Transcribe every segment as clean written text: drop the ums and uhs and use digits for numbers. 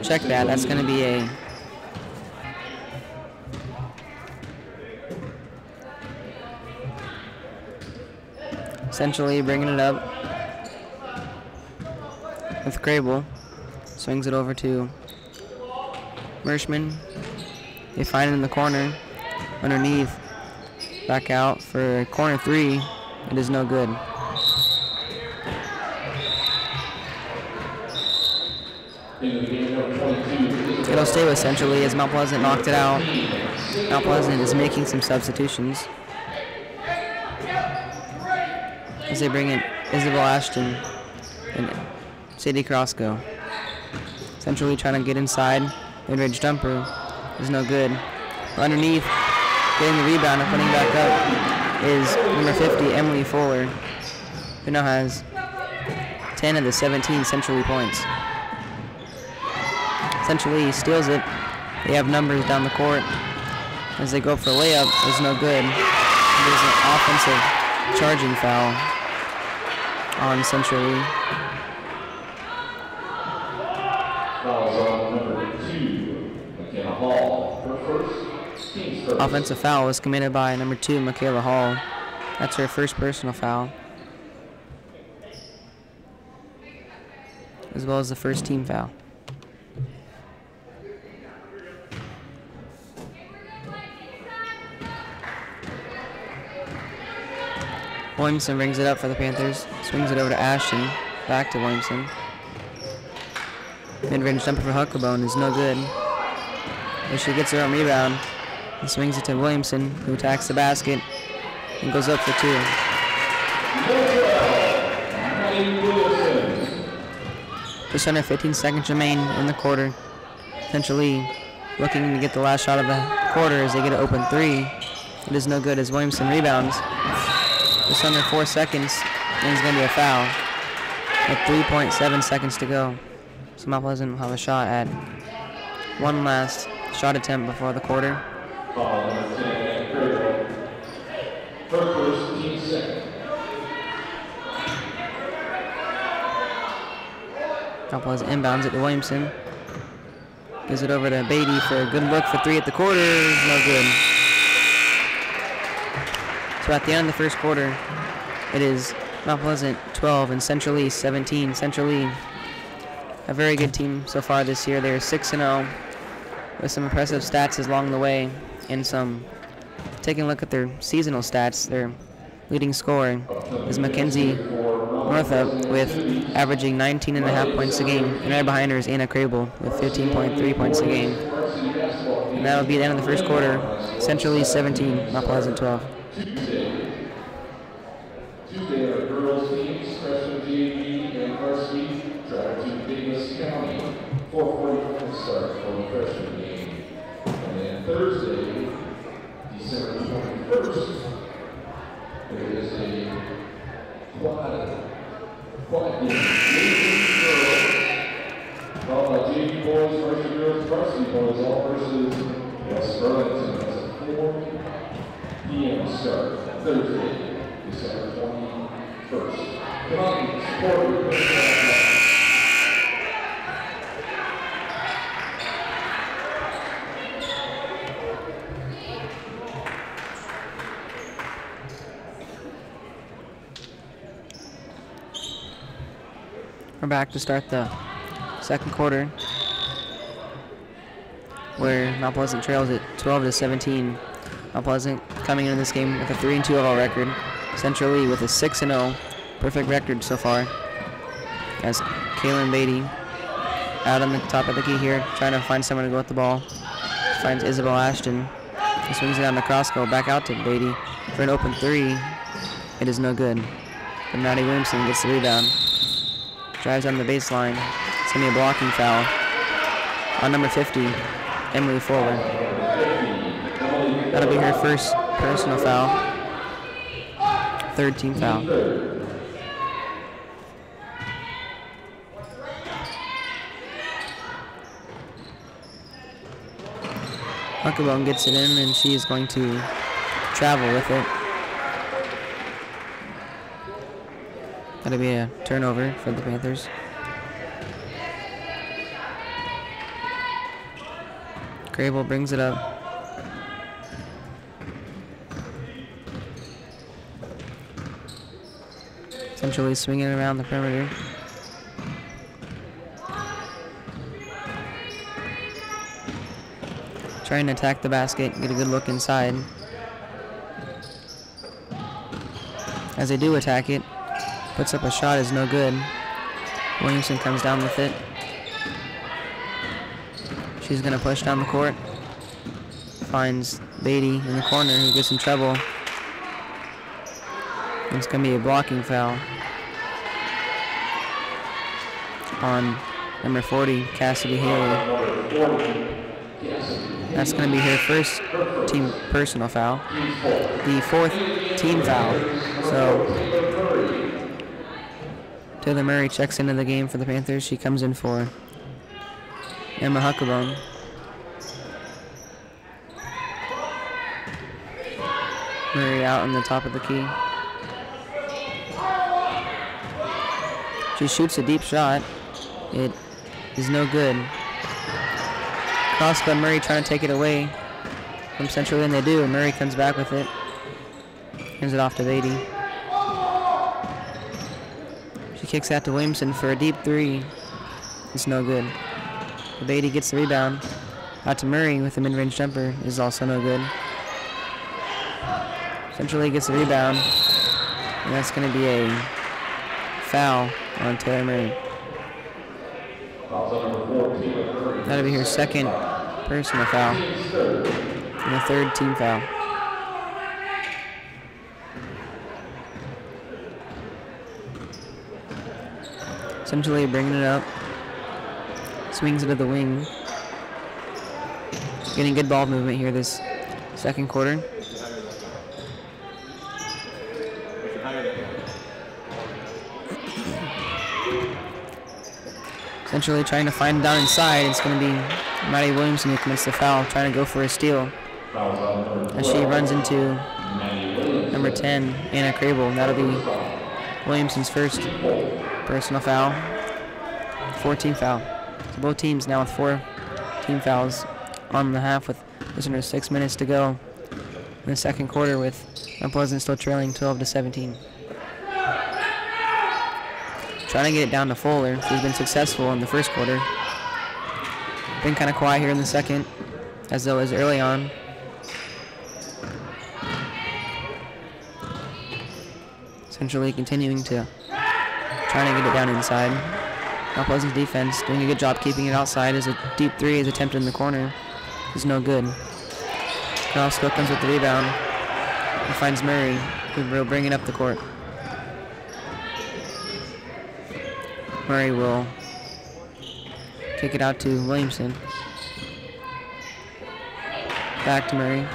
Check that. That's going to be a essentially bringing it up with Crable. Swings it over to Mershman. They find it in the corner. Underneath. Back out for corner 3. It is no good. It'll stay with essentially as Mount Pleasant knocked it out. Mount Pleasant is making some substitutions as they bring in Isabel Ashton and Sadie Crosco. Essentially trying to get inside. Mid-range jumper is no good. But underneath, getting the rebound and putting it back up is number 50, Emily Fuller, who now has 10 of the 17 Centrally points. Essentially steals it. They have numbers down the court as they go for a layup. Is no good. There's an offensive charging foul on Centrally. Offensive foul was committed by number 2, Michaela Hall. That's her first personal foul, as well as the first team foul. Williamson brings it up for the Panthers. Swings it over to Ashton. Back to Williamson. Mid-range jumper for Huckabone is no good. But she gets her own rebound and swings it to Williamson, who attacks the basket and goes up for 2. Just under 15 seconds remain in the quarter. Essentially looking to get the last shot of the quarter as they get an open 3. It is no good as Williamson rebounds. Just under 4 seconds, and it's going to be a foul with 3.7 seconds to go. So Mount Pleasant will have a shot at one last shot attempt before the quarter. Mount Pleasant inbounds it to Williamson. Gives it over to Beatty for a good look for 3 at the quarter. No good. So at the end of the first quarter, it is Mount Pleasant 12 and Central East 17. Central East, a very good team so far this year. They're 6-0 with some impressive stats along the way, and some. Taking a look at their seasonal stats, their leading scorer is Mackenzie Northup with averaging 19.5 points a game, and right behind her is Anna Crable with 15.3 points a game. And that'll be the end of the first quarter. Central East 17, Mount Pleasant 12. Tuesday, our girls teams, freshman JV and varsity, travel to Davis County. 4:45 start for the freshman game. And then Thursday, December 21st, there is a quad game. Followed by JV boys, freshman girls, varsity boys, all versus West Burlington. That's a 4 p.m. start Thursday, December 21st. Come on, support your We're back to start the second quarter, where Mount Pleasant trails at 12-17. Mount Pleasant coming into this game with a 3-2 overall record. Central Lee with a 6-0 perfect record so far. As Kaylin Beatty out on the top of the key here, trying to find someone to go with the ball. Finds Isabel Ashton. He swings it down the crossgoal, back out to Beatty for an open 3. It is no good. But Maddie Williamson gets the rebound. Drives on the baseline. It's going to be a blocking foul on number 50, Emily Fuller. That'll be her first personal foul. Third team foul. Huckabone gets it in, and she is going to travel with it. That'll be a turnover for the Panthers. Grable brings it up. Essentially swinging around the perimeter. Trying to attack the basket, get a good look inside. As they do attack it, puts up a shot, is no good. Williamson comes down with it. She's going to push down the court. Finds Beatty in the corner, who gets in trouble. It's going to be a blocking foul on number 40, Cassidy Haley. That's going to be her first team personal foul. The 4th team foul. So Taylor Murray checks into the game for the Panthers. She comes in for Emma Huckabone. Murray out on the top of the key. She shoots a deep shot. It is no good. Crosscut Murray trying to take it away from Central, and they do, and Murray comes back with it. Hands it off to Beatty. She kicks out to Williamson for a deep 3. It's no good. Beatty gets the rebound. Out to Murray with a mid-range jumper is also no good. Central gets the rebound, and that's going to be a foul on Taylor Murray. That'll be her second personal foul and a 3rd team foul. Essentially bringing it up. Swings it to the wing. Getting good ball movement here this second quarter. Essentially trying to find it down inside. It's going to be Maddie Williamson who commits the foul, trying to go for a steal. As she runs into number 10, Anna Crable. That'll be Williamson's first personal foul. 4-team foul. So both teams now with 4 team fouls on the half with just under 6 minutes to go in the second quarter, with Mount Pleasant still trailing 12-17. Trying to get it down to Fuller, who's been successful in the first quarter. Been kind of quiet here in the second, as though it was early on. Essentially continuing to trying to get it down inside. Mount Pleasant's defense doing a good job keeping it outside, as a deep 3 is attempted in the corner. Is no good. Carlsco comes with the rebound and finds Murray, who will bring it up the court. Murray will kick it out to Williamson. Back to Murray.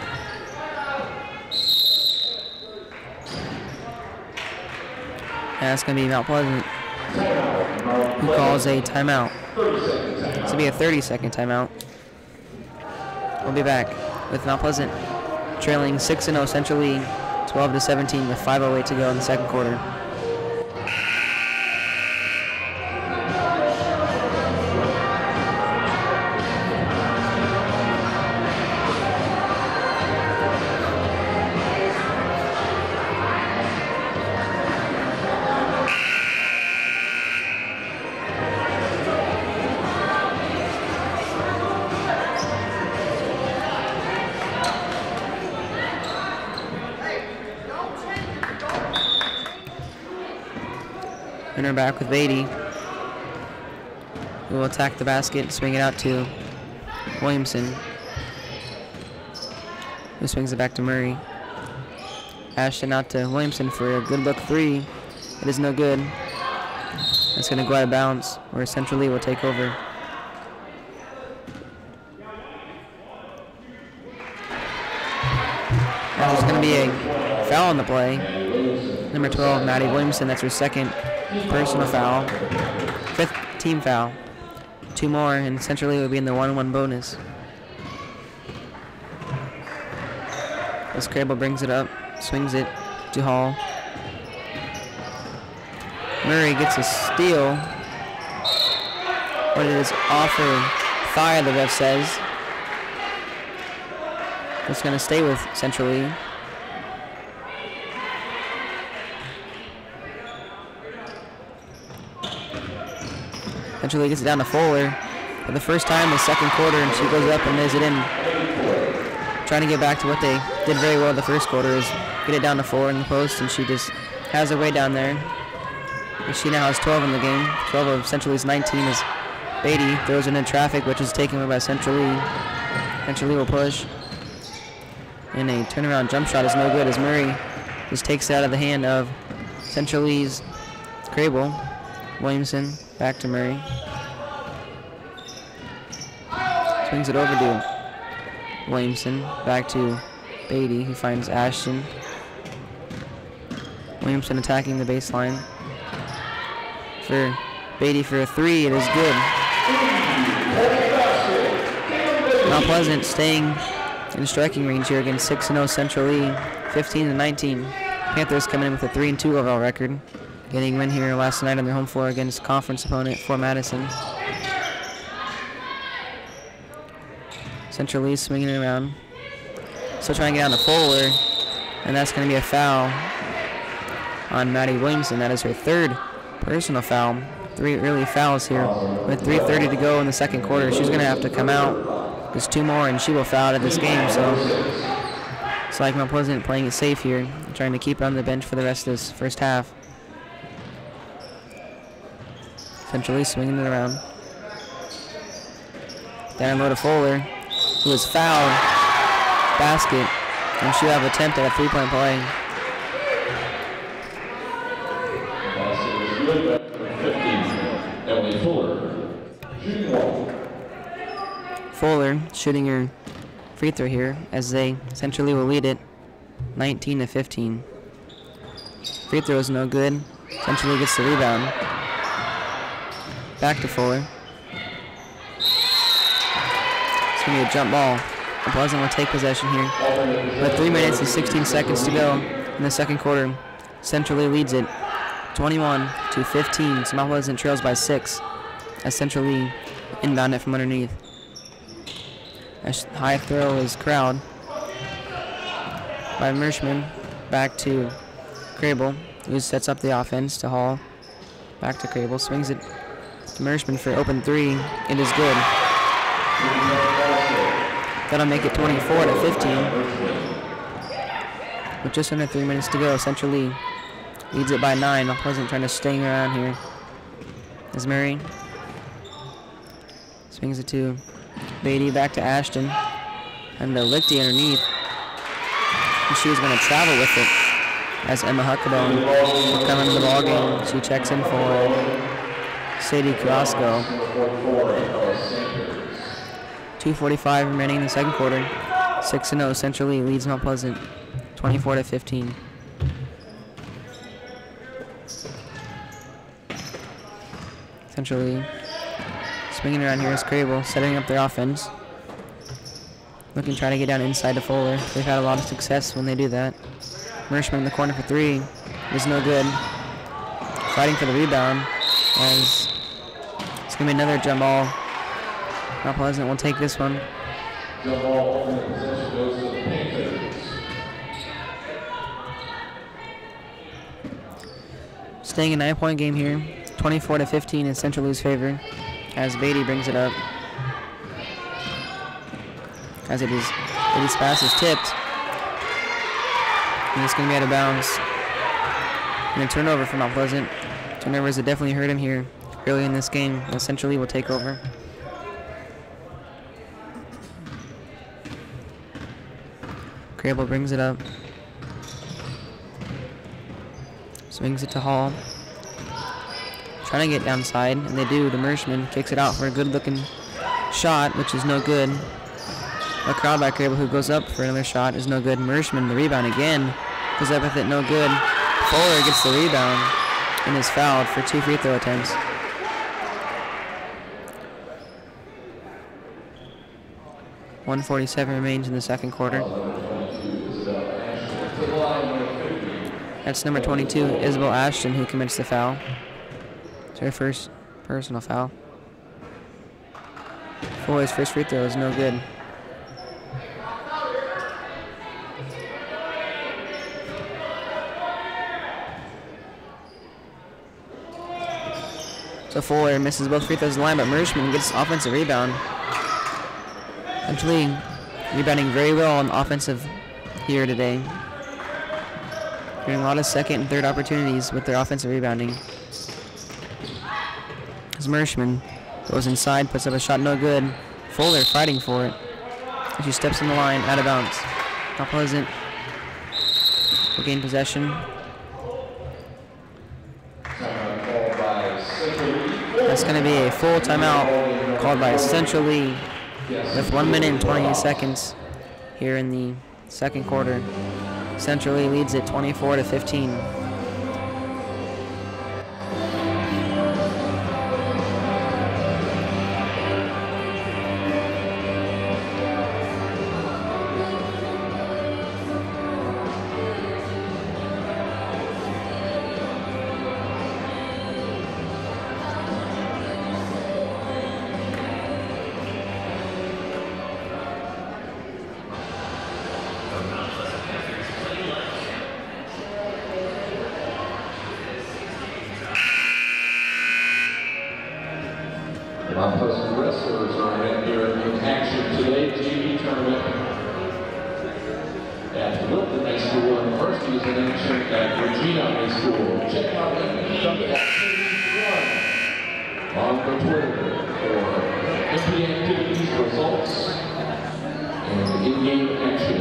And that's going to be Mount Pleasant, who calls a timeout. This will be a 30-second timeout. We'll be back with Mount Pleasant trailing 6-0 Central League, 12-17 with 5:08 to go in the second quarter. And we're back with Beatty, who will attack the basket, swing it out to Williamson, who swings it back to Murray. Ashton out to Williamson for a good look 3. It is no good. That's going to go out of bounds, where Central Lee will take over. And there's going to be a foul on the play. Number 12, Maddie Williamson, that's her second personal foul. 5th team foul. 2 more, and Central Lee will be in the 1-1 bonus. As Crable brings it up, swings it to Hall. Murray gets a steal. But it is off her thigh, the ref says. It's going to stay with Central Lee. Central Lee gets it down to Fuller for the first time in the second quarter, and she goes up and lays it in. Trying to get back to what they did very well the first quarter is get it down to Fuller in the post, and she just has her way down there. And she now has 12 in the game. 12 of Central Lee's 19 is Beatty. Throws it in traffic, which is taken away by Central Lee. Central Lee will push. And a turnaround jump shot is no good as Murray just takes it out of the hand of Central Lee's Crable. Williamson back to Murray. Swings it over to Williamson. Back to Beatty, who finds Ashton. Williamson attacking the baseline. For Beatty for a three, it is good. Mount Pleasant staying in striking range here against 6-0 Central Lee, 15-19. Panthers coming in with a 3-2 overall record, getting a win here last night on their home floor against conference opponent Fort Madison. Central Lee swinging it around, still trying to get down to Fuller, and that's going to be a foul on Maddie Williamson. That is her third personal foul. 3 early fouls here with 3:30 to go in the second quarter. She's going to have to come out. There's 2 more, and she will foul out of this game. So it's like Mount Pleasant playing it safe here, trying to keep her on the bench for the rest of this first half. Central Lee swinging it around. Down low to Fuller, who is fouled. Basket, and she'll have attempt at a 3-point play. Fuller shooting her free throw here as they Central Lee will lead it 19-15. Free throw is no good. Central Lee gets the rebound. Back to Fuller. It's going to be a jump ball. The Pleasant will take possession here. With 3 minutes and 16 seconds to go in the second quarter, Central Lee leads it 21-15. So Mount Pleasant trails by 6 as Central Lee inbound it from underneath. A high throw is corralled by Mershman. Back to Crable, who sets up the offense to Hall. Back to Crable, swings it to Mershman for open 3. It is good. That'll make it 24-15. With just under 3 minutes to go, Central Lee leads it by 9. Mount Pleasant trying to sting around here. As Murray swings it to Beatty, back to Ashton, and the Lichty underneath. And she's going to travel with it as Emma Huckabone will come into the ball game. She checks in for Sadie Carrasco. 2:45 remaining in the second quarter. 6-0 Central Lee leads Mount Pleasant 24-15. Central Lee swinging around here is Crable, setting up their offense. Looking to try to get down inside to Fuller. They've had a lot of success when they do that. Mershman in the corner for 3 is no good. Fighting for the rebound as it's going to be another jump ball. Mount Pleasant will take this one. Jump ball in possession goes to the Panthers. Staying a 9-point game here. 24-15 in Central Lee's favor as Beatty brings it up. As it is, Beatty's pass is tipped. And it's going to be out of bounds. And a turnover for Mount Pleasant. Turnovers that definitely hurt him here early in this game. As Central Lee will take over. Crable brings it up. Swings it to Hall. Trying to get downside, and they do. The Mershman kicks it out for a good-looking shot, which is no good. A crowd by Crable, who goes up for another shot, is no good. Mershman, the rebound again, goes up with it, no good. Fuller gets the rebound and is fouled for 2 free throw attempts. .147 remains in the second quarter. That's number 22, Isabel Ashton, who commits the foul. It's her first personal foul. Fuller's first free throw is no good. So Fuller misses both free throws in the line, but Mershman gets offensive rebound. Actually, rebounding very well on offensive here today. Getting a lot of second and third opportunities with their offensive rebounding. As Mershman goes inside, puts up a shot, no good. Fuller fighting for it. She steps in the line, out of bounds. Not Pleasant will gain possession. That's going to be a full timeout called by Central Lee with 1 minute and 28 seconds here in the second quarter. Central Lee leads it 24-15. Mount Pleasant wrestlers are in action today. TV tournament at Wilton High School, and Varsity is in action at Regina High School. Check out MPTV-CloseUp on the Twitter for MPTV's results and in-game action.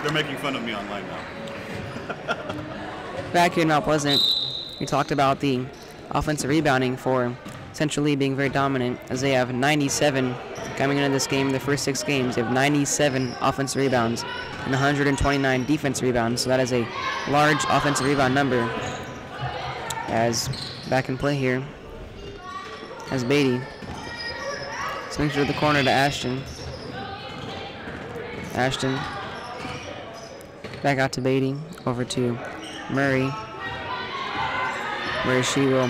They're making fun of me online now. Back here in Mount Pleasant, we talked about the offensive rebounding for Central Lee being very dominant, as they have 97 coming into this game. The first 6 games, they have 97 offensive rebounds and 129 defensive rebounds. So that is a large offensive rebound number. As back in play here, as Beatty swings to the corner to Ashton. Ashton back out to Beatty, over to Murray, where she will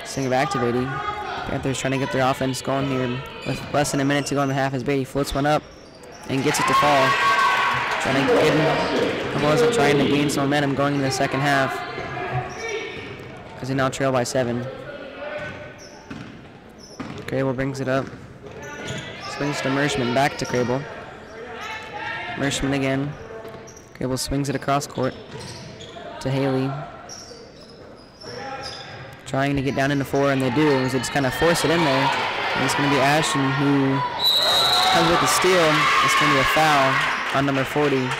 sing it back to Beatty. Panthers trying to get their offense going here with less than a minute to go in the half, as Beatty floats one up and gets it to fall. Trying to get trying to gain some momentum going into the second half, as they now trail by 7. Crable brings it up. Swings to Mershman, back to Crable. Mershman again. Crable swings it across court to Haley. Trying to get down into 4, and they do, as they just kind of force it in there. And it's going to be Ashton who comes with the steal. It's going to be a foul on number 40,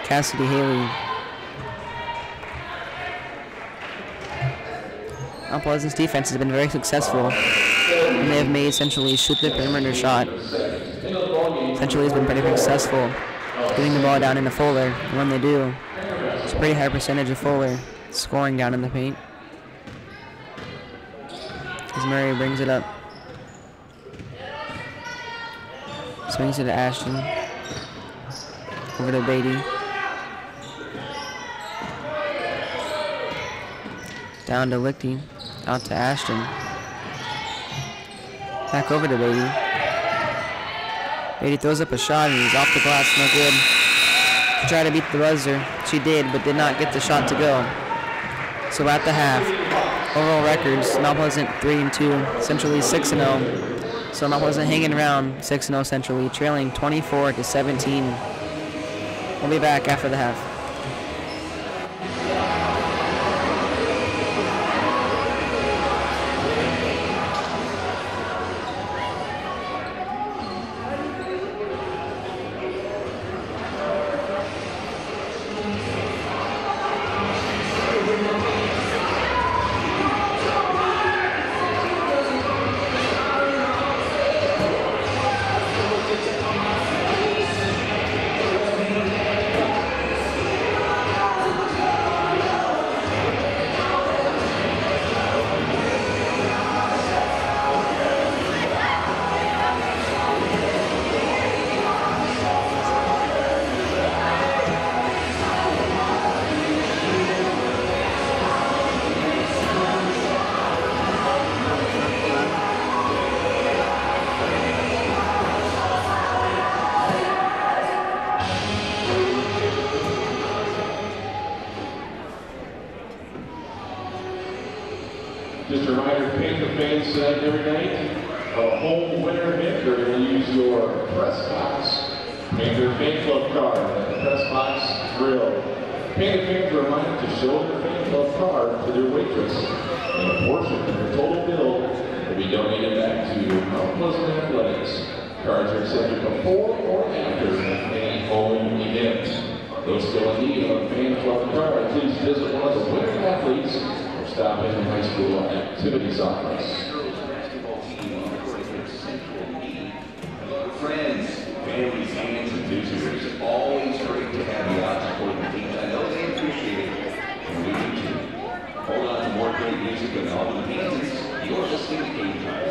Cassidy Haley. Mount Pleasant's defense has been very successful, and they have made Central Lee shoot the perimeter shot. Central Lee has been pretty successful getting the ball down into Fuller, and when they do, it's a pretty high percentage of Fuller scoring down in the paint. As Murray brings it up. Swings it to Ashton. Over to Beatty. Down to Lichty. Out to Ashton. Back over to Beatty. Beatty throws up a shot and he's off the glass, no good. She tried to beat the buzzer. She did, but did not get the shot to go. So at the half, overall records, Mount Pleasant 3-2, Central Lee 6-0. So Mount Pleasant hanging around 6-0 Central Lee, trailing 24-17. We'll be back after the half. Just a reminder, Panther fans tonight every night, a home winner event, you're going to use your press box Panther Fan Club card at the press box grill. Panther fans are reminded to show their fan club card to their waitress, and a portion of their total bill will be donated back to Mount Pleasant Athletics. Cards are accepted before or after any home event. Those still in need of a fan club card, please visit one of the winning athletes or stop in the high school activities office. Friends, families, fans, and visitors, always great to have you out supporting the teams. I know they appreciate it, and we do too. Hold on to more great music and all the Panthers. You're listening to Game Time.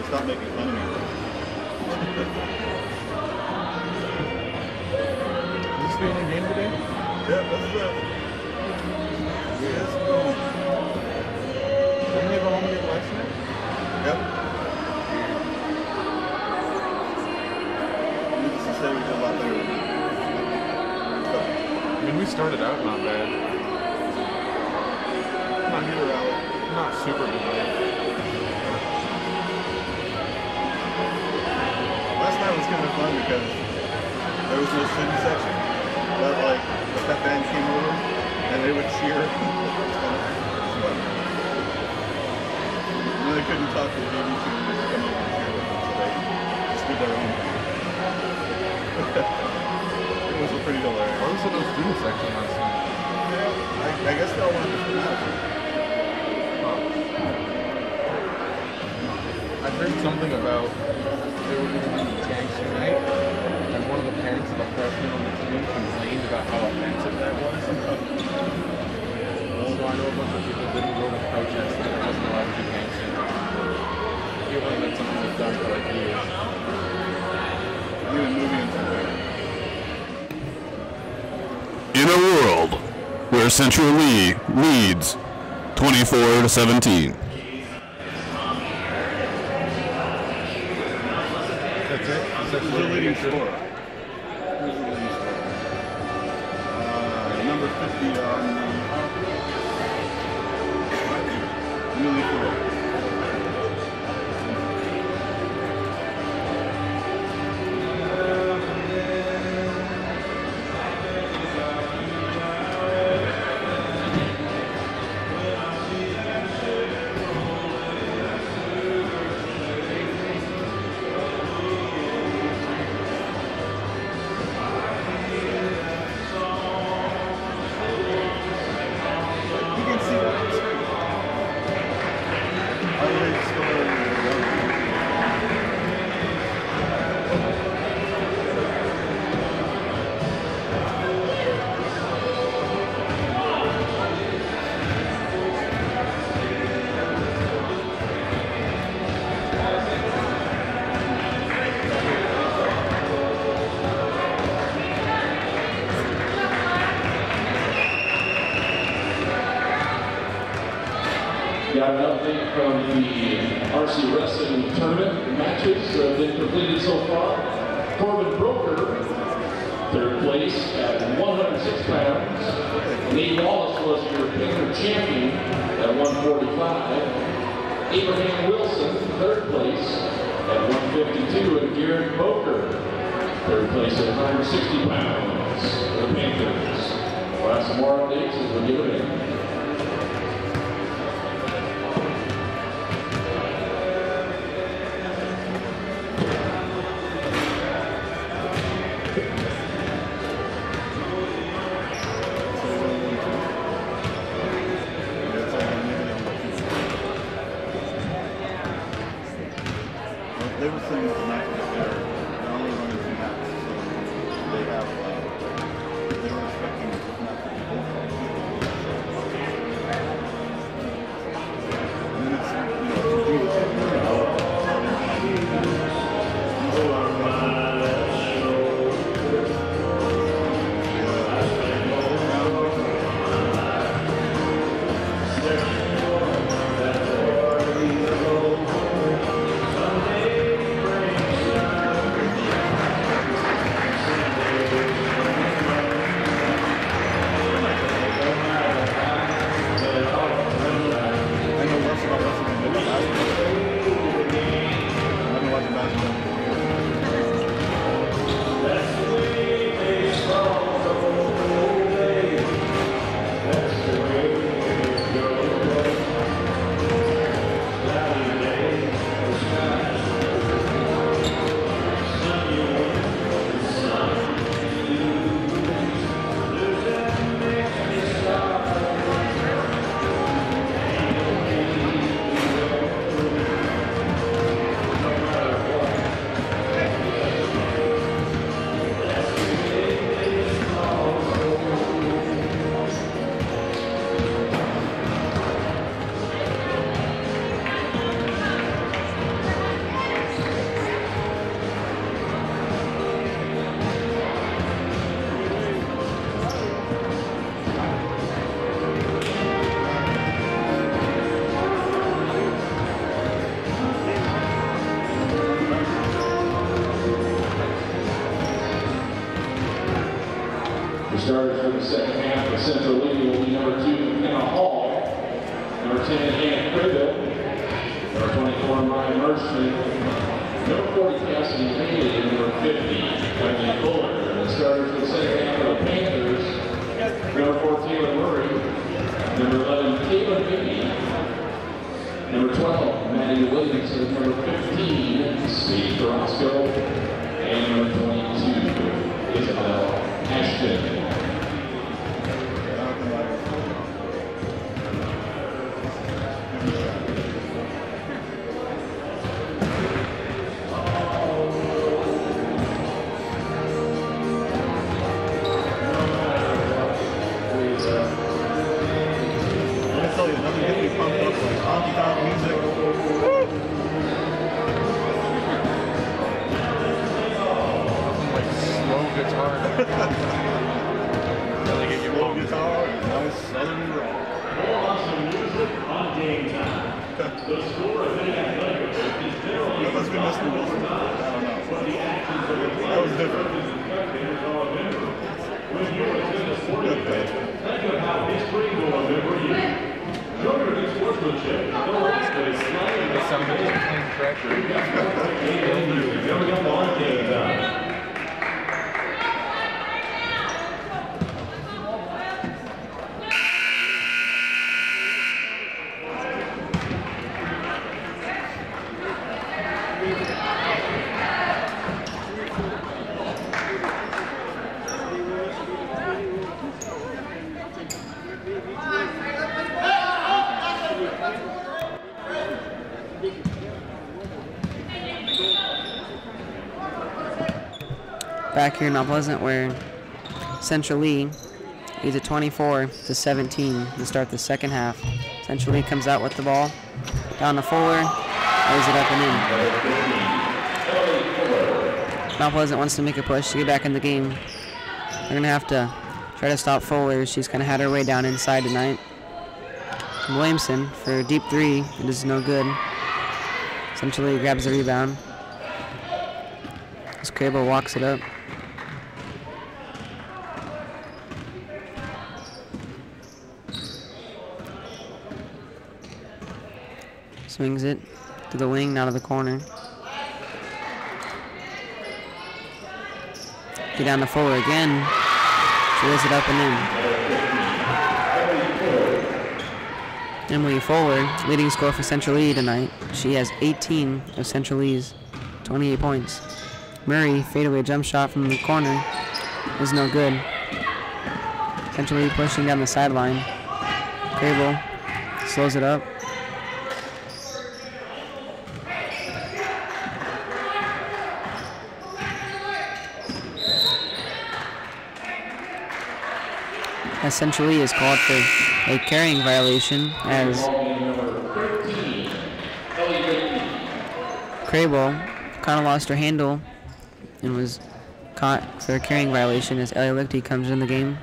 Stop making fun of me. Is this the only game today? Yeah, that's it. Yes, go. Didn't we have a home game last night? Yep. Needless to say, we did a lot better. I mean, we started out not bad. Not either rally. Not super bad. Last night was kind of fun because there was no student section, but like the pep band came over and they would cheer. It was fun. And they couldn't talk to the JV team, they would come over and cheer with them, so they just did their own thing. It was pretty hilarious. Why was there no student section last night? I guess they all wanted to come out. I heard something about they were going to do tanks tonight, and one of the parents of the freshman on the team complained about how offensive that was. So I know a bunch of people didn't go to protest that there wasn't allowed to do tanks tonight. I feel like that's something they've done for like years. Even moving into In a world where Central Lee leads 24-17. That's it? Who's the leading scorer? Who's the leading scorer? Number 50 on Millie Ford. of the Varsity Wrestling Tournament matches that have been completed so far. Corbin Broker, third place at 106 pounds. Nate Wallace was your Panthers champion at 145. Abraham Wilson, third place at 152. And Garrett Boker, third place at 160 pounds for the Panthers. We'll have some more updates as we give it in. They were saying that the match was there. They're only running 2 matches, so they have, they were expecting this match to be both. And then it's, you know, The starters for the second half of Central League will be number 2, Kenna Hall, number 10, Anna Cribbill, number 24, Ryan Merchant, number 40, Cassidy Haley, and number 50, Emily Fuller. And the starters for the second half of the Panthers, number 4, Taylor Murray, number 11, Caitlin Beatty, number 12, Maddie Williams, and number 15, Steve Carrasco, and number 22, Isabel Ashton. Back here in Mount Pleasant, where Central Lee leads at 24-17 to start the second half. Central Lee comes out with the ball down to Fuller, lays it up and in. Mount Pleasant wants to make a push to get back in the game. They're going to have to try to stop Fuller. She's kind of had her way down inside tonight. Williamson for a deep three. It is no good. Essentially grabs the rebound. As Crable walks it up. Swings it to the wing, out of the corner. Get down to Fuller again. She lays it up and in. Emily Fuller, leading scorer for Central Lee tonight. She has 18 of Central Lee's 28 points. Murray, fadeaway jump shot from the corner, is no good. Central Lee pushing down the sideline. Crable slows it up. As Central Lee is called for a carrying violation, as Crable kind of lost her handle and was caught for a carrying violation as Ellie Lichty comes in the game.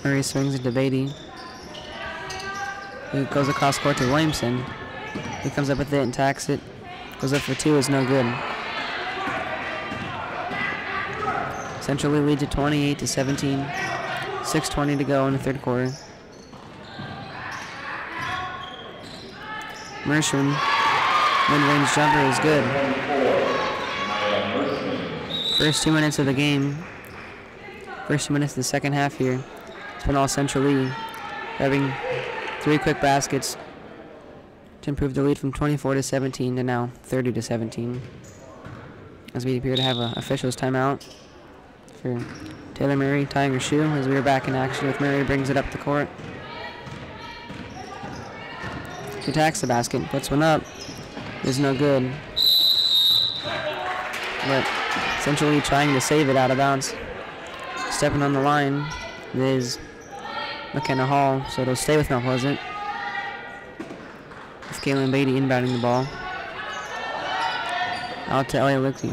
Murray swings it to Beatty, who goes across court to Williamson. He comes up with it and tacks it. Goes up for two, is no good. Central Lee leads at 28-17. 6:20 to go in the third quarter. Mershman, mid-range jumper is good. First 2 minutes of the game. First 2 minutes of the second half here. It's been all Central Lee, having 3 quick baskets to improve the lead from 24-17 to now 30-17. As we appear to have an official's timeout for Taylor Murray tying her shoe as we are back in action with Murray brings it up the court. She attacks the basket, puts one up, is no good. But essentially trying to save it out of bounds. Stepping on the line is McKenna Hall, so it'll stay with Mount Pleasant. With Kaylin Beatty inbounding the ball. Out to Ellie Lichty.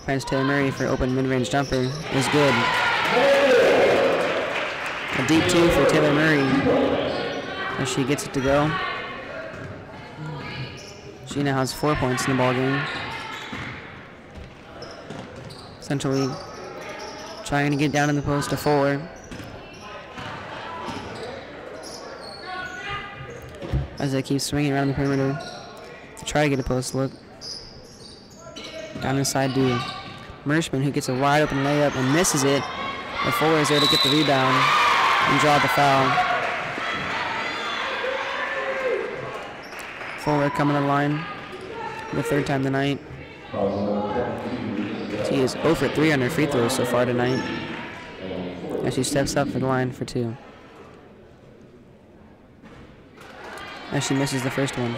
Finds Taylor Murray for open mid-range jumper is good. A deep two for Taylor Murray as she gets it to go. She now has 4 points in the ball game. Essentially trying to get down in the post to Fuller. As they keep swinging around the perimeter to try to get a post look. Down inside to Mershman, who gets a wide open layup and misses it. But Fuller is there to get the rebound and draw the foul. Fuller coming to the line for the third time tonight. She is 0 for 3 on her free throws so far tonight. As she steps up for the line for 2. As she misses the first one.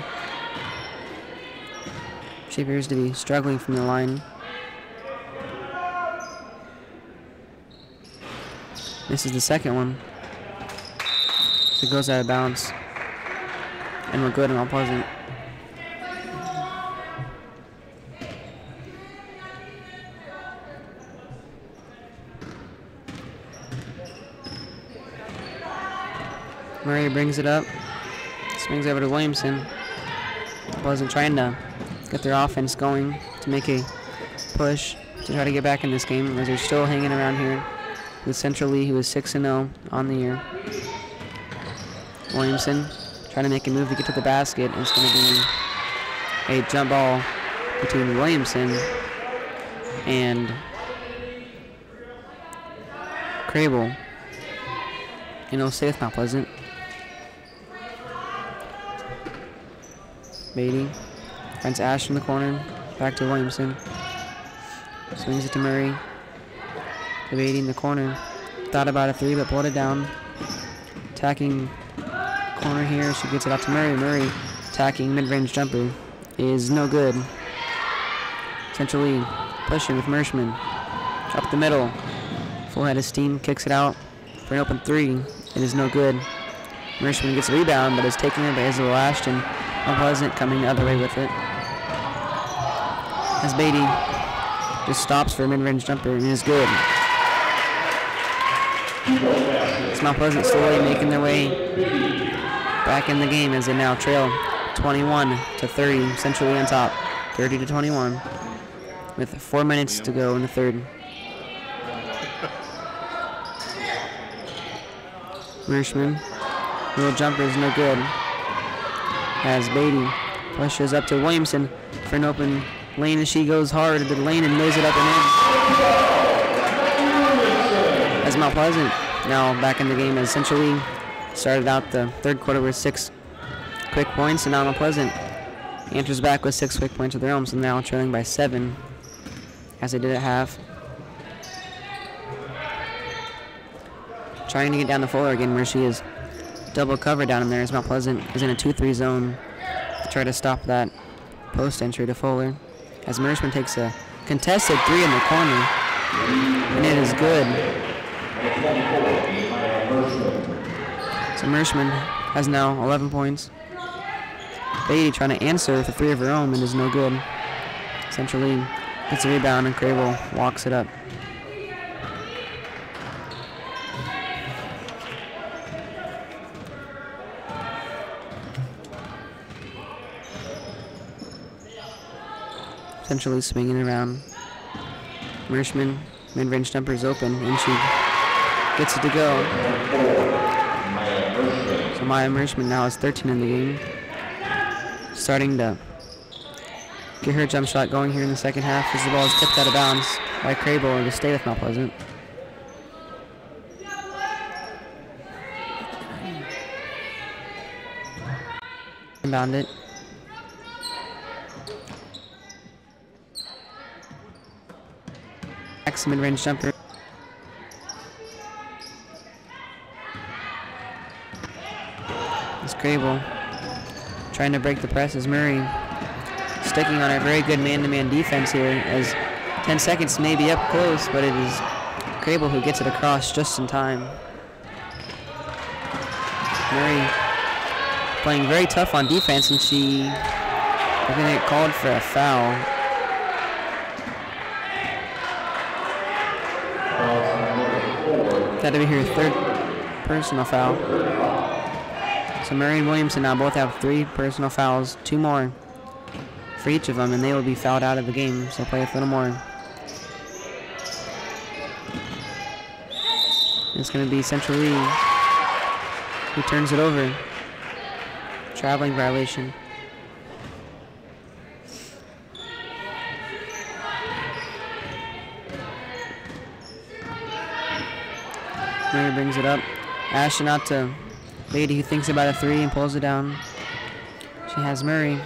She appears to be struggling from the line. Misses the second one. So it goes out of bounds. And we're good and all Pleasant. Murray brings it up. Swings over to Williamson. Pleasant trying to get their offense going to make a push to try to get back in this game as they're still hanging around here with Central Lee, who is 6-0 on the year. Williamson trying to make a move to get to the basket. It's going to be a jump ball between Williamson and Crable. And it'll stay with Mount Pleasant. Beatty finds Ash in the corner. Back to Williamson. Swings it to Murray. To Beatty in the corner. Thought about a 3 but pulled it down. Attacking corner here. She gets it out to Murray. Murray attacking mid-range jumper is no good. Central Lee pushing with Mershman. Up the middle. Full head of steam. Kicks it out for an open 3. It is no good. Mershman gets a rebound but is taken in by Isabel Ashton. Unpleasant coming the other way with it. As Beatty Just stops for a mid-range jumper and is good. It's Mount Pleasant slowly making their way back in the game as they now trail 21-30, Central Lee on top, 30-21, with 4 minutes to go in the third. Mershman, little jumper is no good. As Beatty pushes up to Williamson for an open lane as she goes hard into the lane and lays it up and in. As Mount Pleasant now back in the game as Central Lee started out the third quarter with 6 quick points, and now Mount Pleasant enters back with 6 quick points of their own, so now trailing by 7 as they did at half. Trying to get down the floor again where she is double covered down in there as Mount Pleasant is in a 2-3 zone to try to stop that post entry to Fuller. As Mershman takes a contested 3 in the corner, and it is good. So Mershman has now 11 points. Beatty trying to answer with a 3 of her own and is no good. Central Lee gets a rebound and Crable walks it up. Centrally swinging around. Mershman, mid-range jumper is open, and she gets it to go. So Maya Mershman now has 13 in the game. Starting to get her jump shot going here in the second half as the ball is tipped out of bounds by Crable to stay with Mount Pleasant. Inbound it. Mid-range jumper. It's Crable trying to break the press as Murray sticking on a very good man-to-man defense here as 10 seconds may be up close, but it is Crable who gets it across just in time. Murray playing very tough on defense, and she is going to get called for a foul. That'll be her 3rd personal foul. So Murray and Williamson now both have 3 personal fouls, 2 more for each of them, and they will be fouled out of the game, so play a little more. It's going to be Central Lee who turns it over. Traveling violation. Murray brings it up. Ashton out to Beatty, who thinks about a 3 and pulls it down. She has Murray.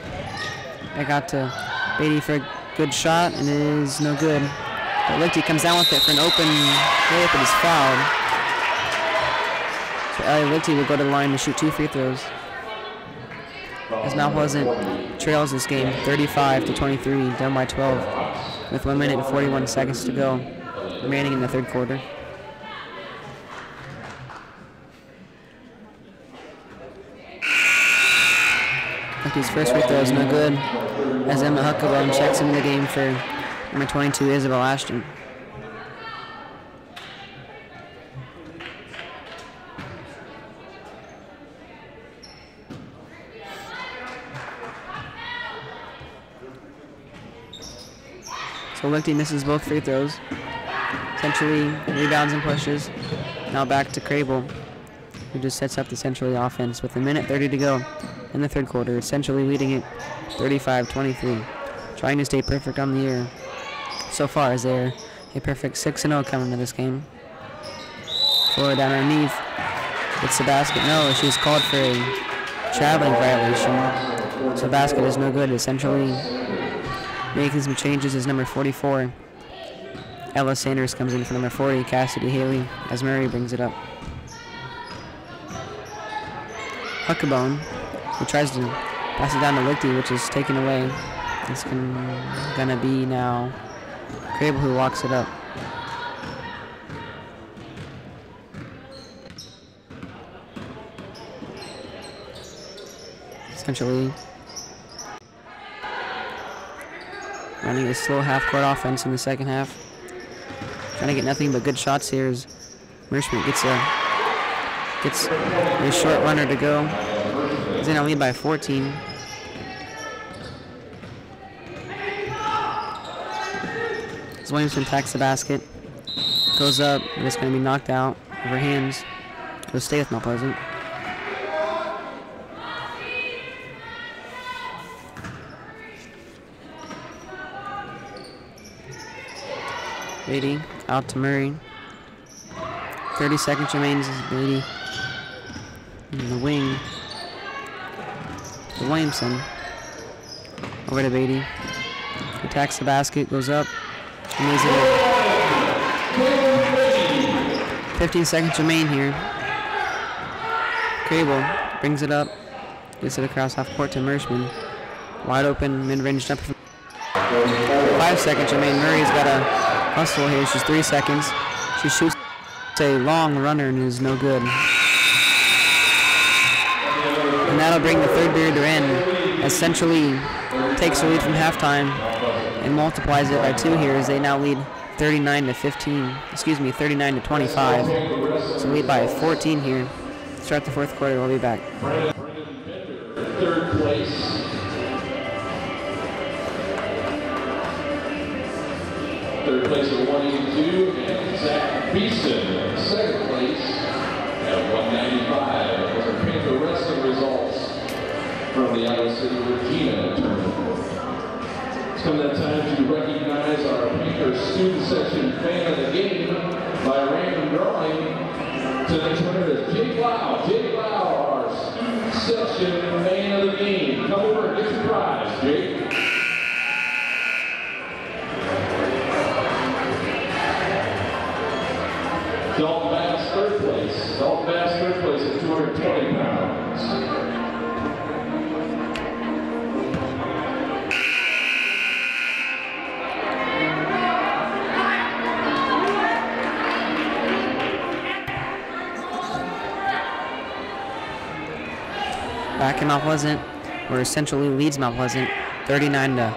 Back out to Beatty for a good shot, and it is no good. But Lichty comes down with it for an open layup, it is fouled. So Ellie Lichty will go to the line to shoot 2 free throws. As Mount Pleasant trails this game 35-23, down by 12, with 1 minute and 41 seconds to go remaining in the third quarter. Lichty's first free throw is no good as Emma Huckabee checks into the game for number 22, Isabel Ashton. So Lichty misses both free throws. Essentially rebounds and pushes. Now back to Crable, who just sets up the Central Lee offense with 1:30 to go in the third quarter, essentially leading it 35-23. Trying to stay perfect on the year so far as they're a perfect 6-0 coming to this game. Fuller down underneath. Gets the basket. No, she's called for a traveling violation. So basket is no good. Essentially making some changes is number 44. Ella Sanders comes in for number 40, Cassidy Haley, as Murray brings it up. Huckabone, who tries to pass it down to Lichty, which is taken away. It's gonna be now Crable who walks it up. Essentially, running a slow half-court offense in the second half. Trying to get nothing but good shots here as Merschman gets a short runner to go. He's in a lead by 14. As Williamson attacks the basket. Goes up, but it's going to be knocked out over hands. It'll stay with Mount Pleasant. Beatty out to Murray. 30 seconds remains as Beatty in the wing to Williamson. Over to Beatty. Attacks the basket, goes up, and lays it over. 15 seconds remain here. Crable brings it up, gets it across half court to Merschman. Wide open mid-range jumper. 5 seconds remain. Murray's got a hustle here. She's 3 seconds. She shoots a long runner and is no good. And that'll bring the third period to end as Central Lee takes the lead from halftime and multiplies it by 2 here as they now lead 39 to 25. So lead by 14 here. Start the fourth quarter. We'll be back. Third place. Third place at 182, and Zach Beeston, second place at 195. Those are Panther wrestling results from the Iowa City Regina tournament. It's come that time to recognize our Panther student section fan of the game by random drawing. Tonight's winner is Jake Lau. Jake Lau, our student section fan of the game. Come over and get your prize, Jake. Dalton Bass, third place. Dalton Bass, third place at 220 pounds. Back in Mount Pleasant, where Central Lee leads Mount Pleasant 39 to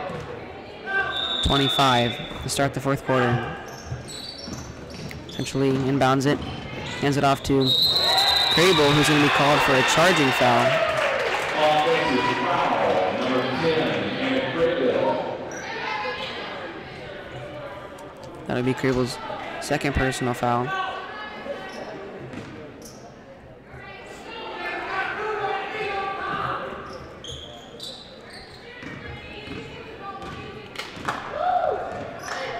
25 to start the fourth quarter. Central Lee inbounds it, hands it off to Crable, who's going to be called for a charging foul. Offensive foul, number 10, and Crable. That'll be Crable's second personal foul.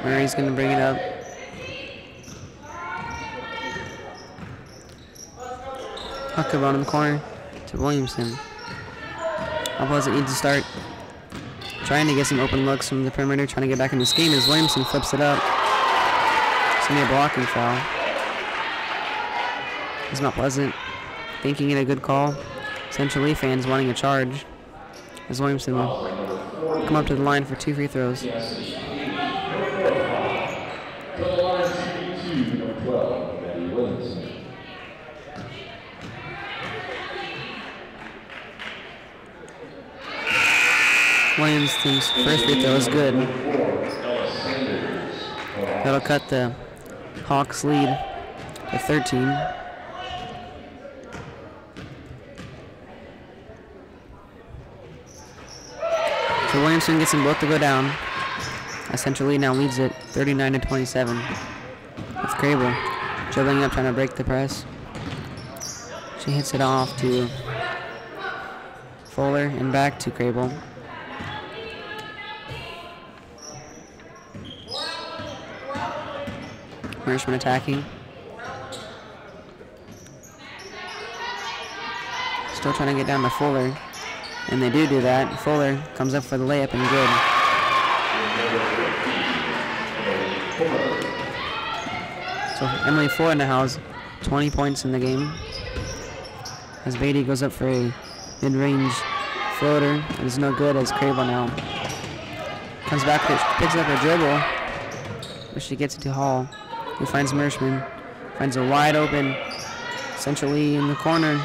Murray's going to bring it up. Huckabee in the corner to Williamson. Mount Pleasant needs to start trying to get some open looks from the perimeter, trying to get back in this game as Williamson flips it up. It's going to be a blocking foul. It's Mount Pleasant thinking it a good call. Central Lee fans wanting a charge as Williamson will come up to the line for 2 free throws. Williamson's first free throw is good. That'll cut the Hawks lead to 13. So Williamson gets them both to go down. Central Lee now leads it 39 to 27. With Crable dribbling up, trying to break the press. She hits it off to Fuller and back to Crable. Merschman attacking. Still trying to get down to Fuller. And they do that. Fuller comes up for the layup and good. So Emily Fuller now has 20 points in the game. As Beatty goes up for a mid-range floater. It is no good as Crable now comes back, picks up her dribble. But she gets it to Hall, who finds Merschman. Finds a wide open Central Lee in the corner.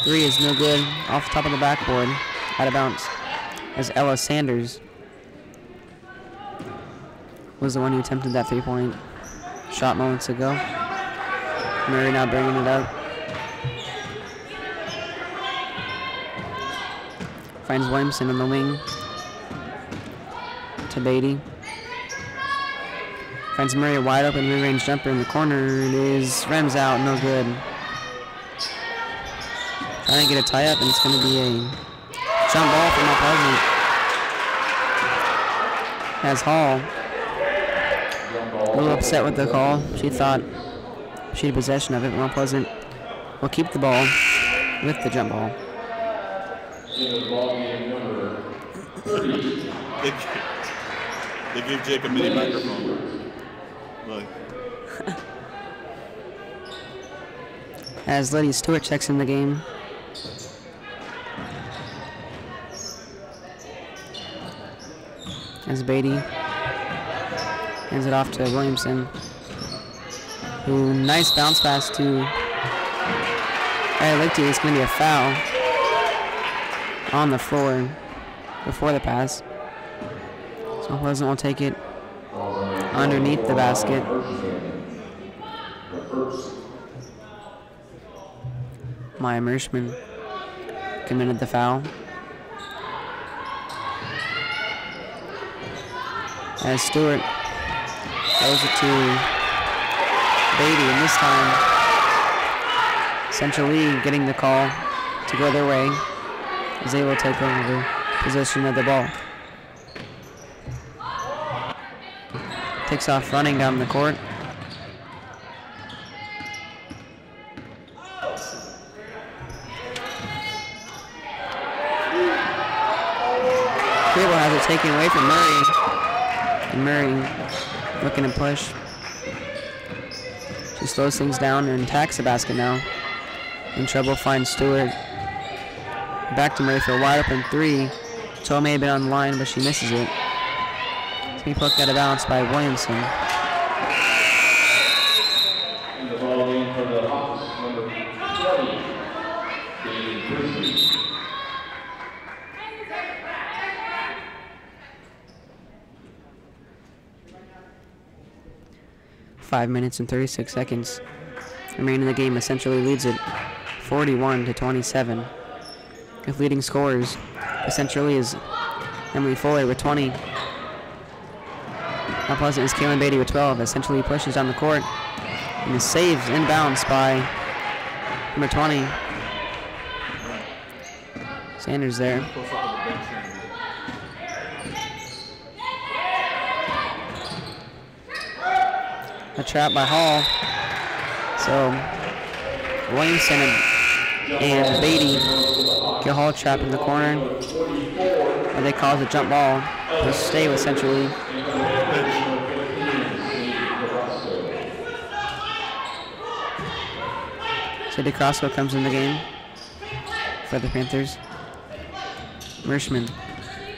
3 is no good. Off the top of the backboard. Out of bounds. As Ella Sanders was the one who attempted that three-point shot moments ago. Murray now bringing it up. Finds Williamson on the wing. To Beatty. Finds Murray a wide open mid-range jumper in the corner. It is rims out, no good. Trying to get a tie-up, and it's going to be a jump ball for Mount Pleasant. As Hall a little upset with the call. She thought she had possession of it. Mount Pleasant will keep the ball with the jump ball. They gave Jake a mini microphone. Look. As Lydia Stewart checks in the game. As Beatty hands it off to Williamson, who nice bounce pass to Lichty. It's going to be a foul on the floor before the pass. So Pleasant will take it underneath the basket. Maya Mershman committed the foul. As Stewart throws it to Beatty, and this time Central Lee, getting the call to go their way, is able to take over possession of the ball. Takes off running down the court. Cable has it taken away from Murray. And Murray looking to push. She slows things down and attacks the basket now. In trouble finds Stewart. Back to Murray for a wide open three. Toe may have been on the line, but she misses it. It's being poked out of bounds by Williamson. And the ball game for the Hawks, number 20, David Christie. 5 minutes and 36 seconds remaining in the game. Essentially leads it 41-27. With leading scorers, essentially is Emily Fuller with 20. Mount Pleasant is Kaylin Beatty with 12. Essentially pushes down the court and is saved inbounds by number 20. Sanders there. A trap by Hall. So Williamson and Beatty get Hall trapped in the corner. And they cause a jump ball to stay with Central Lee. So DeCrosco comes in the game for the Panthers. Mershman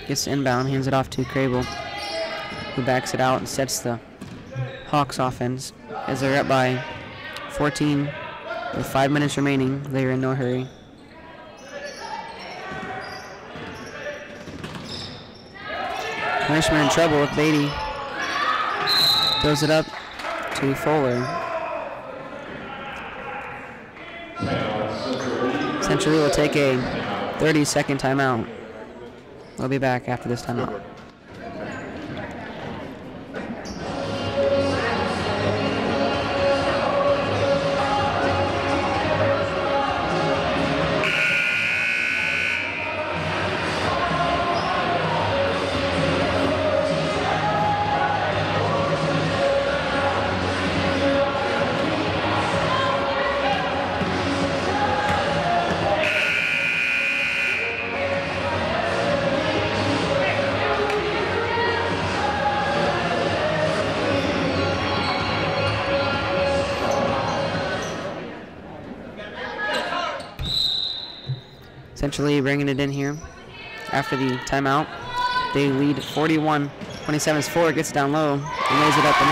gets inbound, hands it off to Crable, who backs it out and sets the Hawks offense as they're up by 14 with 5 minutes remaining. They're in no hurry. Mershman in trouble with Beatty. Throws it up to Fuller. Central Lee will take a 30-second timeout. We'll be back after this timeout. Essentially bringing it in here after the timeout. They lead 41-27 as Fuller gets down low and lays it up and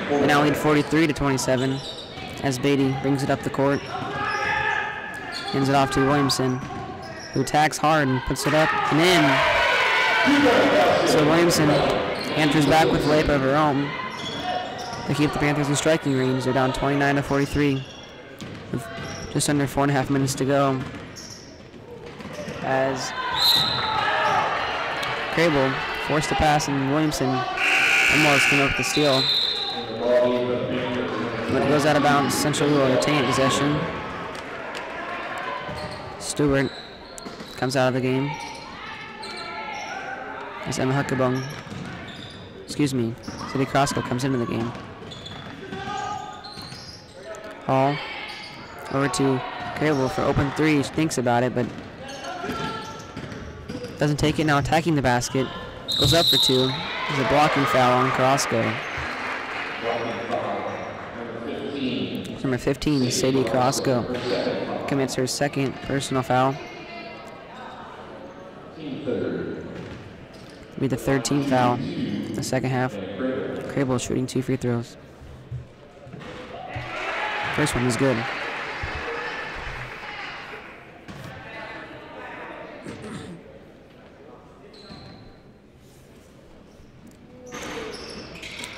in. They now lead 43-27 as Beatty brings it up the court. Hands it off to Williamson, who attacks hard and puts it up and in. So Williamson answers back with a layup of her own to keep the Panthers in striking range. They're down 29-43 with just under 4.5 minutes to go. As Crable forced to pass, and Williamson almost came up with the steal. When it goes out of bounds, Central will retain possession. Stewart comes out of the game. As Emma Huckabung, City Crosco comes into the game. Hall over to Crable for open three. She thinks about it, but doesn't take it. Now attacking the basket. Goes up for two. There's a blocking foul on Crosco. Number 15, Sadie Crosco, commits her second personal foul. It'll be the third team foul in the second half. Crable shooting 2 free throws. First one is good.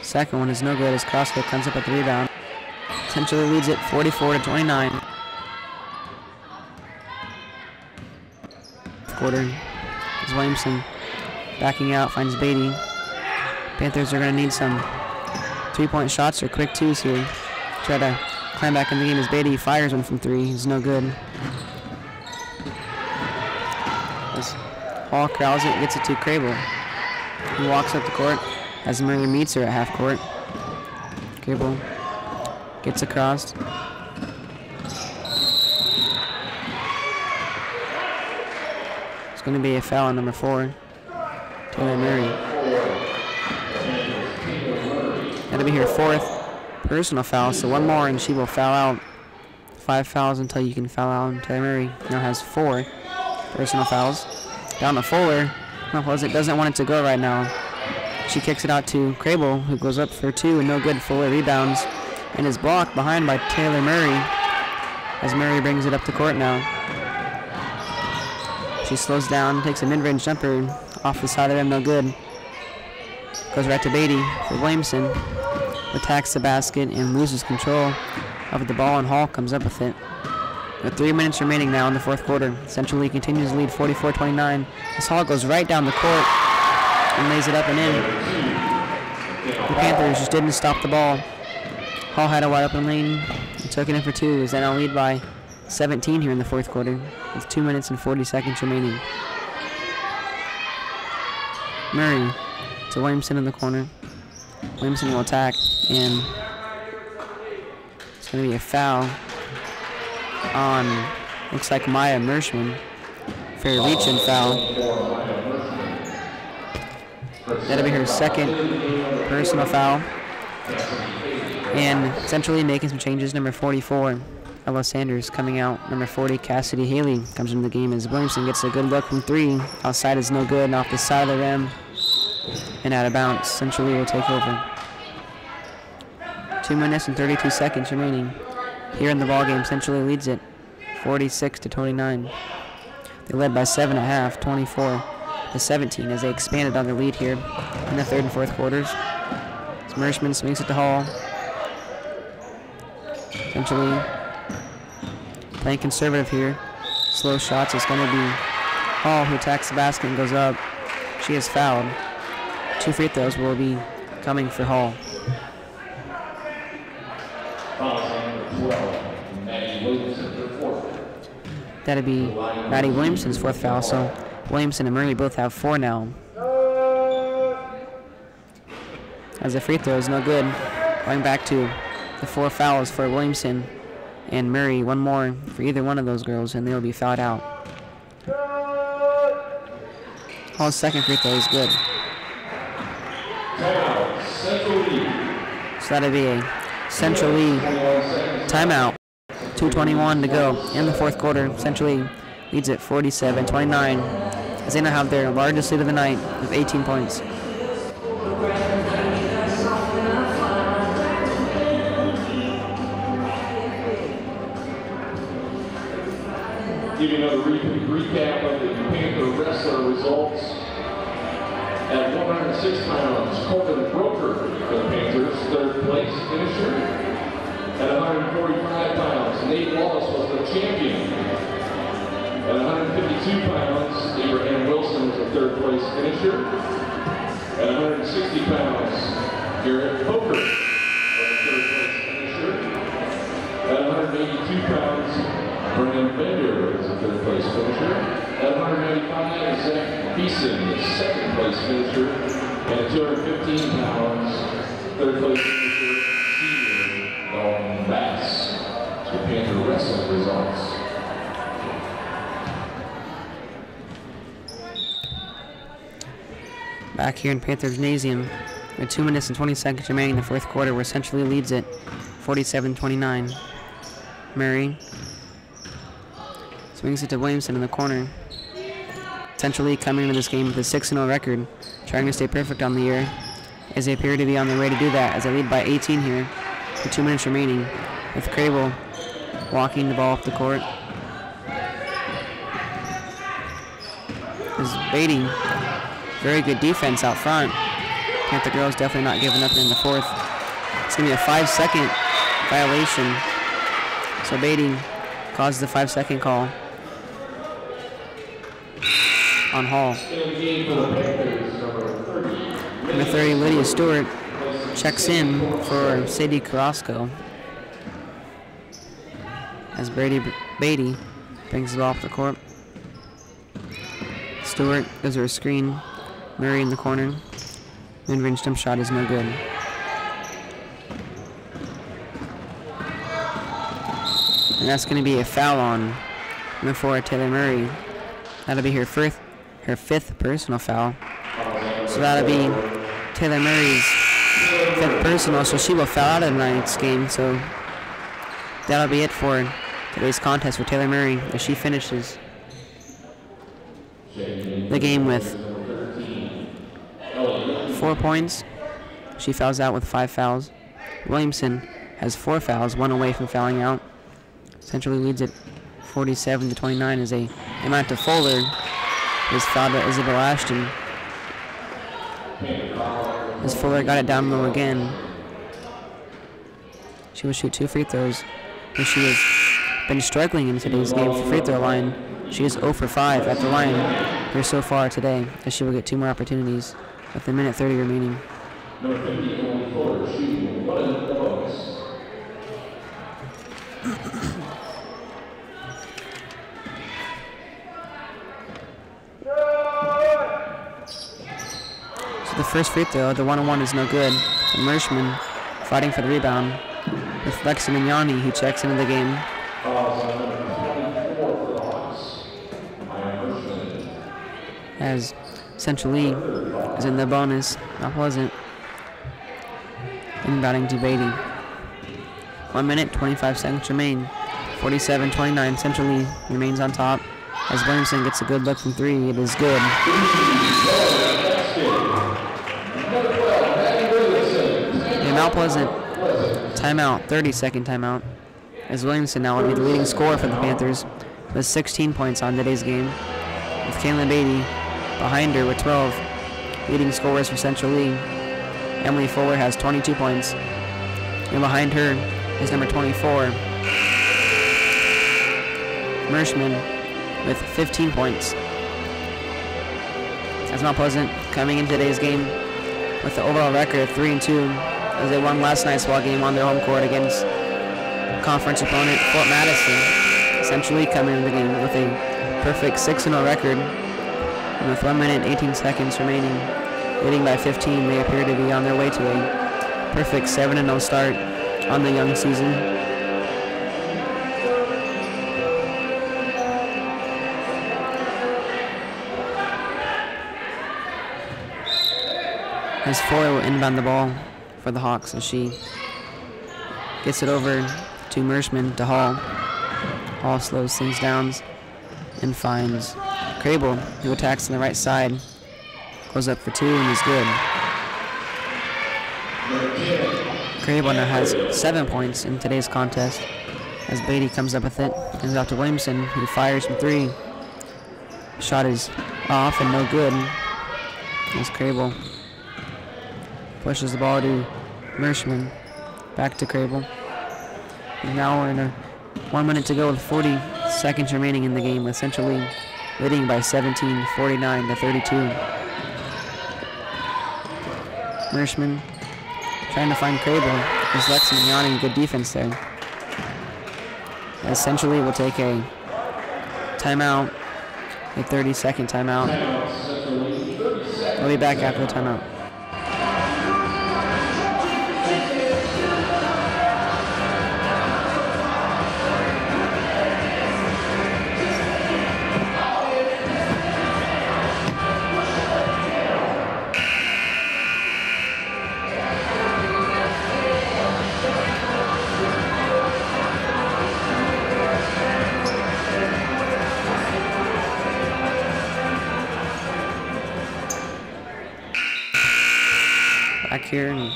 Second one is no good as Crosco comes up with the rebound. Essentially leads it 44-29. Quarter as Williamson backing out, finds Beatty. Panthers are going to need some 3-point shots or quick twos here. Try to climb back in the game as Beatty fires one from 3. He's no good. As Hall crowds it, gets it to Crable. He walks up the court as Murray meets her at half court. Crable gets across. It's going to be a foul on number 4, Taylor Murray. That'll be her 4th personal foul, so one more and she will foul out. 5 fouls until you can foul out. Taylor Murray now has 4 personal fouls. Down to Fuller. It doesn't want it to go right now. She kicks it out to Crable, who goes up for 2 and no good. Fuller rebounds and is blocked behind by Taylor Murray as Murray brings it up the court now. She slows down, takes a mid-range jumper off the side of him, no good. Goes right to Beatty for Williamson. Attacks the basket and loses control of the ball, and Hall comes up with it. With 3 minutes remaining now in the 4th quarter, Central League continues to lead 44-29. This Hall goes right down the court and lays it up and in. The Panthers just didn't stop the ball. Hall had a wide open lane and took it in for 2. Is now lead by 17 here in the 4th quarter with 2 minutes and 40 seconds remaining. Murray to Williamson in the corner. Williamson will attack, and it's going to be a foul on, looks like Maya Mershman for a reach-in foul. That'll be her 2nd personal foul. And centrally making some changes, number 44, Ella Sanders coming out. Number 40, Cassidy Haley comes into the game as Williamson gets a good look from 3. Outside is no good, and off the side of the rim and out of bounds. Centrally will take over. 2 minutes and 32 seconds remaining here in the ballgame. Centrally leads it 46-29. They led by 7 at half, 24-17, as they expanded on their lead here in the 3rd and 4th quarters. As Mershman swings it to Hall. Essentially playing conservative here. Slow shots. It's going to be Hall who attacks the basket and goes up. She is fouled. 2 free throws will be coming for Hall. That'd be Maddie Williamson's 4th foul, so Williamson and Murray both have 4 now. As the free throw is no good. Going back to the 4 fouls for Williamson and Murray. 1 more for either one of those girls, and they'll be fouled out. Hall's 2nd free throw is good. So that'll be a Central League timeout. 2:21 to go in the 4th quarter. Central League leads at 47-29 as they now have their largest lead of the night with 18 points. Give you another recap of the Panther wrestler results. At 106 pounds, Colton Broker for the Panthers, third place finisher. At 145 pounds, Nate Wallace was the champion. At 152 pounds, Abraham Wilson was the third place finisher. At 160 pounds, Garrett Poker was the third place finisher. At 182 pounds, Brennan Bender was the third place finisher. At 195, Zach Beeson, the second place finisher. And at 215 pounds, third place finisher, senior Dalton Bass. So Panther wrestling results. Back here in Panther Gymnasium, with 2 minutes and 20 seconds remaining in the fourth quarter, where Centrally leads it 47-29. Murray swings it to Williamson in the corner. Centrally coming into this game with a 6-0 record, trying to stay perfect on the year, as they appear to be on their way to do that, as they lead by 18 here, with 2 minutes remaining, with Crable walking the ball up the court. Is Beatty. Very good defense out front. Panther girls definitely not giving up in the fourth. It's going to be a 5-second violation. So Beatty caused the 5-second call on Hall. Number 30, Lydia Stewart checks in for Sadie Carrasco, as Beatty brings it off the court. Stewart goes to her screen. Murray in the corner. Mid-range jump shot is no good. And that's going to be a foul on number 4, Taylor Murray. That'll be her fifth personal foul. So that'll be Taylor Murray's 5th personal, so she will foul out of tonight's game. So that'll be it for today's contest for Taylor Murray, as she finishes the game with 4 points. She fouls out with 5 fouls. Williamson has 4 fouls, 1 away from fouling out. Centrally leads it 47-29 as they Amanda Fuller is fouled by Isabel Ashton. As Fuller got it down low again. She will shoot 2 free throws, as she has been struggling in today's game for free throw line. She is 0 for 5 at the line here so far today, as she will get 2 more opportunities with a minute 30 remaining. Number 50, only Fuller shooting 1 in the bonus. So the first free throw, the 1-on-1 is no good. And Mershman fighting for the rebound with Lexi Mignani, who checks into the game. As Central Lee is in the bonus, not pleasant. Inbounding to Beatty. 1 minute, 25 seconds remain. 47-29, Central Lee remains on top. As Williamson gets a good look from 3, it is good. And Mount Pleasant timeout, 30-second timeout. As Williamson now will be the leading scorer for the Panthers with 16 points on today's game, with Kaylin Beatty behind her with 12. Leading scorers for Central Lee, Emily Fuller has 22 points, and behind her is number 24, Mershman, with 15 points. As Mount Pleasant coming into today's game with the overall record of 3-2, as they won last night's ball game on their home court against conference opponent Fort Madison. Central Lee coming into the game with a perfect 6-0 record, and with 1 minute 18 seconds remaining, leading by 15, they appear to be on their way to a perfect 7-0 start on the young season. As Fuller will inbound the ball for the Hawks, as she gets it over to Mershman to Hall. Hall slows things down and finds Crable, who attacks on the right side. Goes up for 2 and is good. Crable now has 7 points in today's contest, as Beatty comes up with it. Comes out to Williamson, who fires from 3. Shot is off and no good. As Crable pushes the ball to Mershman. Back to Crable. And now we're in a 1 minute to go with 40 seconds remaining in the game, with Central League leading by 17, 49 to 32. Mershman trying to find Crable. There's Lex and Yanni, good defense there. As Central League will take a timeout, a 30-second timeout. We'll be back after the timeout. Back here in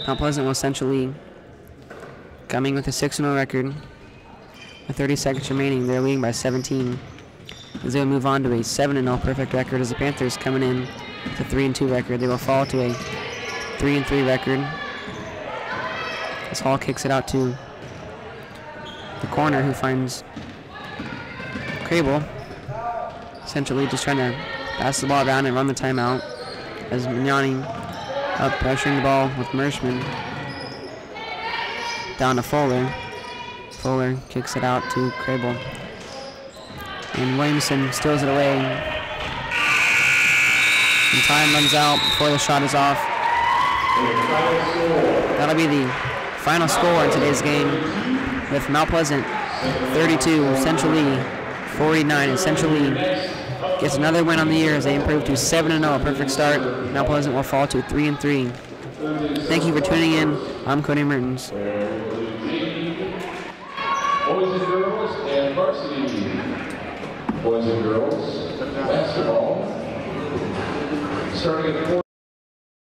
Mount Pleasant will Central League coming with a 6-0 record. With 30 seconds remaining, they're leading by 17. As they'll move on to a 7-0 perfect record, as the Panthers coming in with a 3-2 record. They will fall to a 3-3 record. As Hall kicks it out to the corner, who finds Crable. Central League just trying to pass the ball around and run the timeout. As Mignani up pressuring the ball with Mershman. Down to Fuller. Fuller kicks it out to Crable. And Williamson steals it away. And time runs out before the shot is off. That'll be the final score in today's game, with Mount Pleasant 32, Central Lee 49, and Central Lee gets another win on the year as they improve to 7-0, a perfect start. Mount Pleasant will fall to 3-3. Thank you for tuning in. I'm Cody Mertins. Boys and girls and varsity. Boys and girls basketball. Starting at 4.